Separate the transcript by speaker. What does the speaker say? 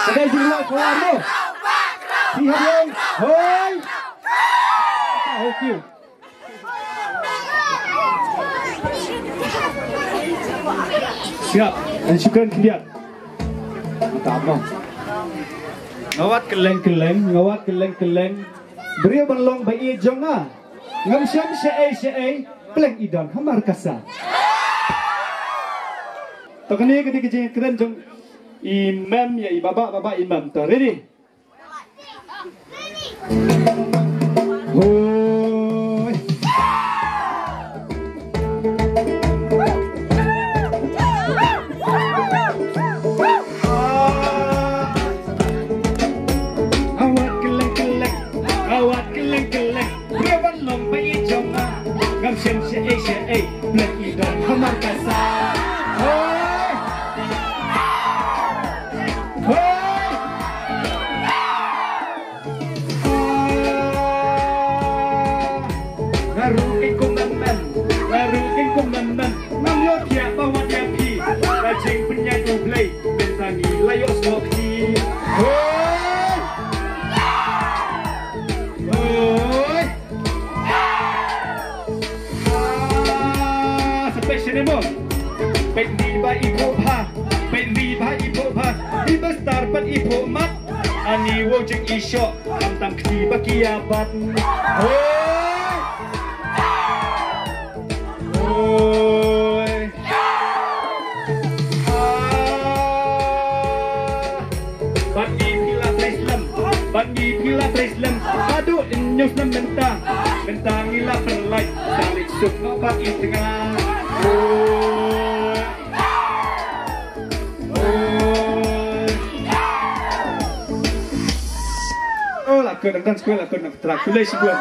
Speaker 1: Sedang jumlah kawan tu. Pihak yang hoi. Okey. Siap. Dan syukuran kemudian. Tak apa. Ngawat keleng. Beri berlong bayi jonga. Ngam syam syai peleng idon hamar kasa. Tokani ketika keren jong imam ya baba imam tu ready. Hoi. Awat keleng. Beri berlong bayi jonga. Ngam syam syai peleng idon hamar kasa. Larukin komandan Namyo tiap bawa tiapi Rajing penyanyi play Bentangi layok smoky Hoi Spesial mo Pet ni ba ipo pa Iba star pat ipo mat Ani wo jeng isyo Tam kti ba kiabat Bagi pila Islam Aduh inyus na Mentang ila perlay Tarik suk ngapak tengah Oh lakon dan sekolah lakon nak terak kulai sebuah